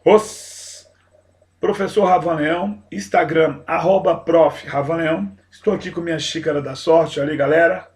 Os professor Ravan Leão, Instagram, @prof. Ravan Leão. Estou aqui com minha xícara da sorte, olha aí galera.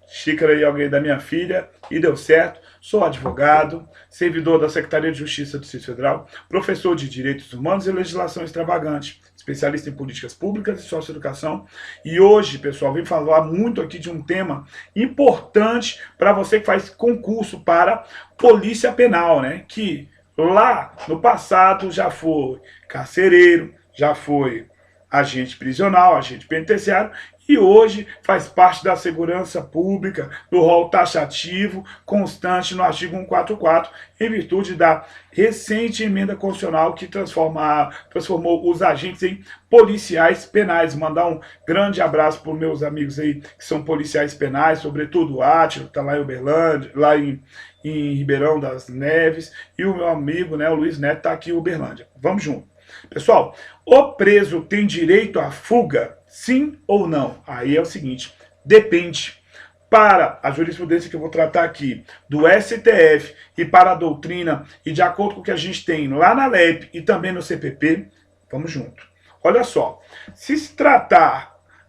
Xícara aí alguém da minha filha, e deu certo. Sou advogado, servidor da Secretaria de Justiça do Distrito Federal, professor de Direitos Humanos e Legislação Extravagante, especialista em políticas públicas e socioeducação. E hoje, pessoal, vim falar muito aqui de um tema importante para você que faz concurso para Polícia Penal, né? Que lá no passado já foi carcereiro, já foi agente prisional, agente penitenciário, e hoje faz parte da segurança pública, do rol taxativo constante no artigo 144, em virtude da recente emenda constitucional que transformou os agentes em policiais penais. Mandar um grande abraço para os meus amigos aí que são policiais penais, sobretudo o Átilo, que está lá em Uberlândia, lá em Ribeirão das Neves, e o meu amigo, né, o Luiz Neto, está aqui em Uberlândia. Vamos junto. Pessoal, o preso tem direito à fuga? Sim ou não? Aí é o seguinte, depende. Para a jurisprudência que eu vou tratar aqui, do STF, e para a doutrina, e de acordo com o que a gente tem lá na LEP e também no CPP, vamos junto. Olha só,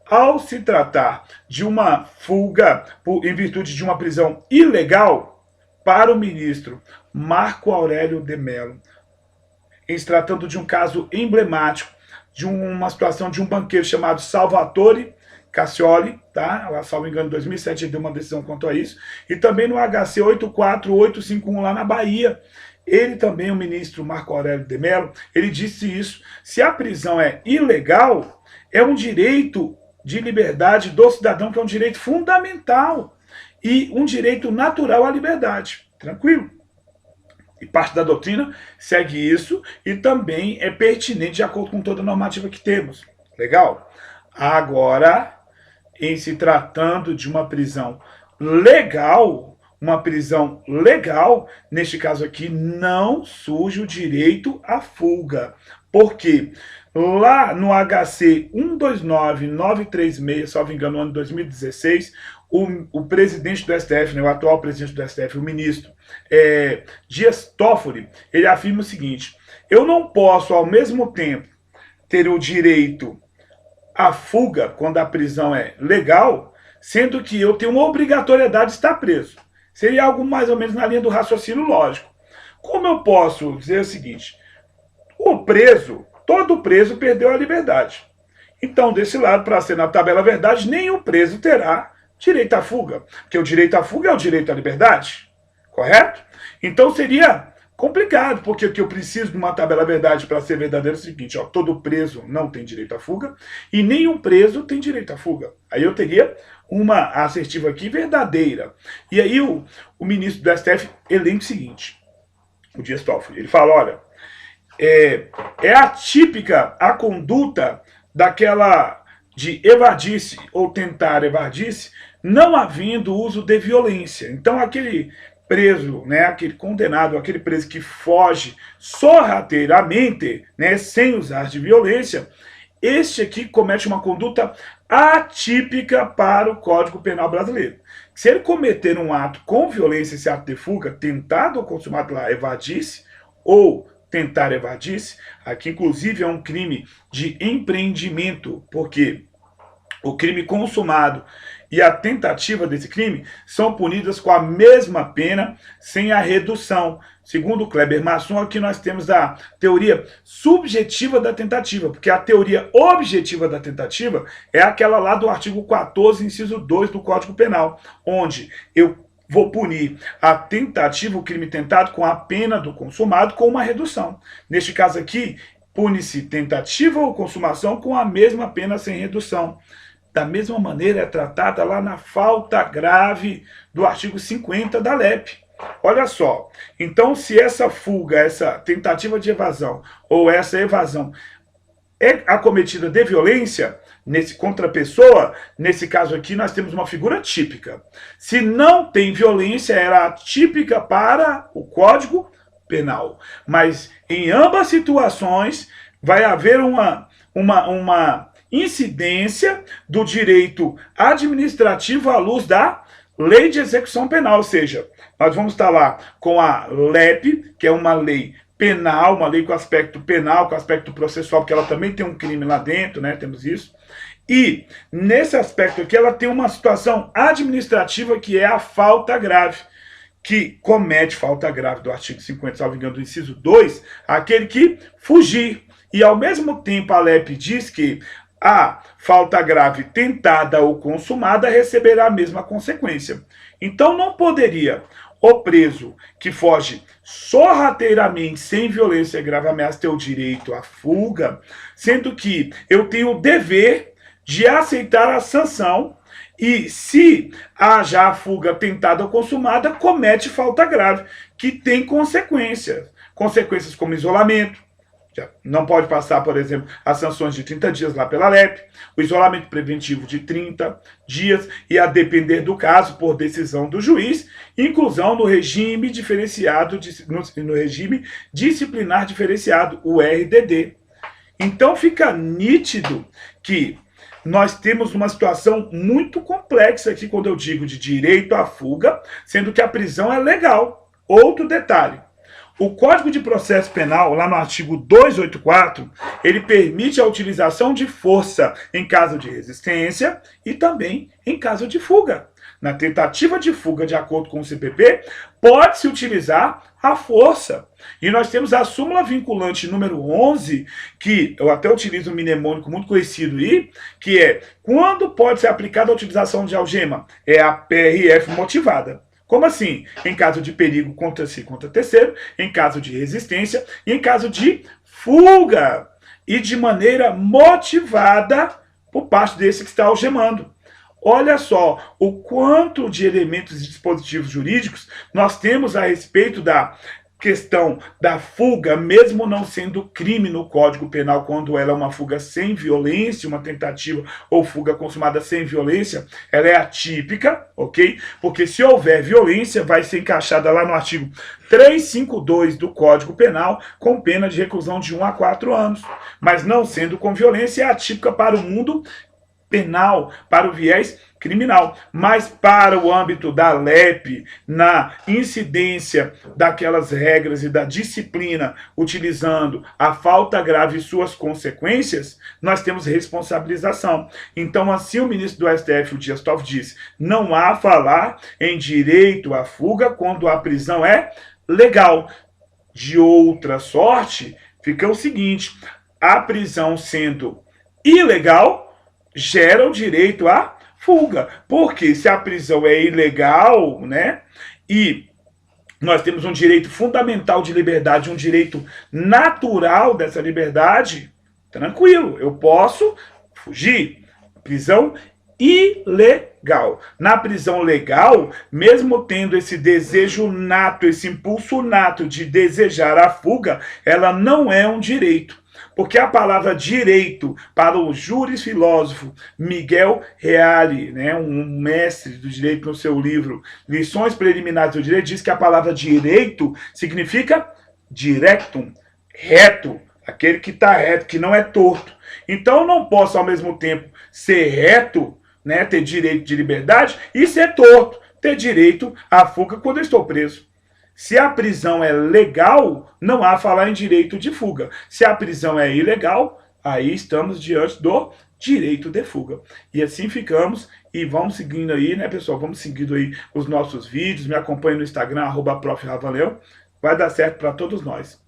ao se tratar de uma fuga em virtude de uma prisão ilegal, para o ministro Marco Aurélio de Mello, em se tratando de um caso emblemático, de uma situação de um banqueiro chamado Salvatore Cassioli, tá? Lá, salvo engano, em 2007 ele deu uma decisão quanto a isso, e também no HC 84851 lá na Bahia. Ele também, o ministro Marco Aurélio de Mello, ele disse isso: se a prisão é ilegal, é um direito de liberdade do cidadão, que é um direito fundamental e um direito natural à liberdade. Tranquilo? E parte da doutrina segue isso e também é pertinente de acordo com toda a normativa que temos. Legal? Agora, em se tratando de uma prisão legal, neste caso aqui, não surge o direito à fuga. Por quê? Lá no HC 129936, salvo engano, no ano de 2016, o presidente do STF, né, o atual presidente do STF, o ministro Dias Toffoli, ele afirma o seguinte: eu não posso, ao mesmo tempo, ter o direito à fuga quando a prisão é legal, sendo que eu tenho uma obrigatoriedade de estar preso. Seria algo mais ou menos na linha do raciocínio lógico. Como eu posso dizer o seguinte: todo preso perdeu a liberdade. Então, desse lado, para ser na tabela verdade, nenhum preso terá direito à fuga, porque o direito à fuga é o direito à liberdade, correto? Então seria complicado, porque o que eu preciso de uma tabela verdade para ser verdadeiro é o seguinte: ó, todo preso não tem direito à fuga e nenhum preso tem direito à fuga. Aí eu teria uma assertiva aqui verdadeira. E aí o ministro do STF elenca o seguinte, o Dias Toffoli, ele fala: olha, é atípica a conduta daquela de evadir-se ou tentar evadir-se, não havendo uso de violência. Então aquele preso, né, aquele condenado, aquele preso que foge sorrateiramente, né, sem usar de violência, este aqui comete uma conduta atípica para o Código Penal brasileiro. Se ele cometer um ato com violência, esse ato de fuga, tentado ou consumado lá, evadir-se, ou tentar evadir-se, aqui inclusive é um crime de empreendimento, porque o crime consumado e a tentativa desse crime são punidas com a mesma pena, sem a redução. Segundo Kleber Masson, aqui nós temos a teoria subjetiva da tentativa, porque a teoria objetiva da tentativa é aquela lá do artigo 14, inciso 2 do Código Penal, onde eu vou punir a tentativa, o crime tentado, com a pena do consumado, com uma redução. Neste caso aqui, pune-se tentativa ou consumação com a mesma pena sem redução. Da mesma maneira é tratada lá na falta grave do artigo 50 da LEP. Olha só, então se essa fuga, essa tentativa de evasão ou essa evasão é acometida de violência contra a pessoa, nesse caso aqui nós temos uma figura típica. Se não tem violência, era atípica para o Código Penal. Mas em ambas situações vai haver uma incidência do direito administrativo à luz da Lei de Execução Penal, ou seja, nós vamos estar lá com a LEP, que é uma lei penal, uma lei com aspecto penal, com aspecto processual, porque ela também tem um crime lá dentro, né? Temos isso. E nesse aspecto aqui ela tem uma situação administrativa que é a falta grave, que comete falta grave do artigo 50, salvo engano, do inciso 2, aquele que fugir. E ao mesmo tempo a LEP diz que a falta grave tentada ou consumada receberá a mesma consequência. Então não poderia o preso que foge sorrateiramente, sem violência e grave ameaça, ter o direito à fuga, sendo que eu tenho o dever de aceitar a sanção e, se haja a fuga tentada ou consumada, comete falta grave, que tem consequências. Consequências como isolamento, não pode passar, por exemplo, as sanções de 30 dias lá pela LEP, o isolamento preventivo de 30 dias e, a depender do caso, por decisão do juiz, inclusão no regime diferenciado, no regime disciplinar diferenciado, o RDD. Então fica nítido que nós temos uma situação muito complexa aqui quando eu digo de direito à fuga, sendo que a prisão é legal. Outro detalhe, o Código de Processo Penal, lá no artigo 284, ele permite a utilização de força em caso de resistência e também em caso de fuga. Na tentativa de fuga, de acordo com o CPP, pode-se utilizar a força. E nós temos a súmula vinculante número 11, que eu até utilizo um mnemônico muito conhecido aí, que é: quando pode ser aplicada a utilização de algema? É a PRF motivada. Como assim? Em caso de perigo contra si, contra terceiro, em caso de resistência e em caso de fuga. E de maneira motivada por parte desse que está algemando. Olha só o quanto de elementos e dispositivos jurídicos nós temos a respeito da questão da fuga, mesmo não sendo crime no Código Penal, quando ela é uma fuga sem violência, uma tentativa ou fuga consumada sem violência, ela é atípica, ok? Porque se houver violência, vai ser encaixada lá no artigo 352 do Código Penal, com pena de reclusão de 1 a 4 anos. Mas não sendo com violência, é atípica para o mundo penal, para o viés criminal, mas para o âmbito da LEP, na incidência daquelas regras e da disciplina, utilizando a falta grave e suas consequências, nós temos responsabilização. Então, assim o ministro do STF, o Dias Toffoli, disse: não há falar em direito à fuga quando a prisão é legal. De outra sorte, fica o seguinte: a prisão sendo ilegal, gera o direito à fuga. Porque se a prisão é ilegal, né, e nós temos um direito fundamental de liberdade, um direito natural dessa liberdade, tranquilo, eu posso fugir. Prisão ilegal. Na prisão legal, mesmo tendo esse desejo nato, esse impulso nato de desejar a fuga, ela não é um direito. Porque a palavra direito, para o jurisfilósofo Miguel Reale, né, um mestre do direito no seu livro Lições Preliminares do Direito, diz que a palavra direito significa directum, reto, aquele que está reto, que não é torto. Então eu não posso ao mesmo tempo ser reto, né, ter direito de liberdade, e ser torto, ter direito à fuga quando eu estou preso. Se a prisão é legal, não há falar em direito de fuga. Se a prisão é ilegal, aí estamos diante do direito de fuga. E assim ficamos, e vamos seguindo aí, né, pessoal? Vamos seguindo aí os nossos vídeos, me acompanhe no Instagram, @profravanel. Vai dar certo para todos nós.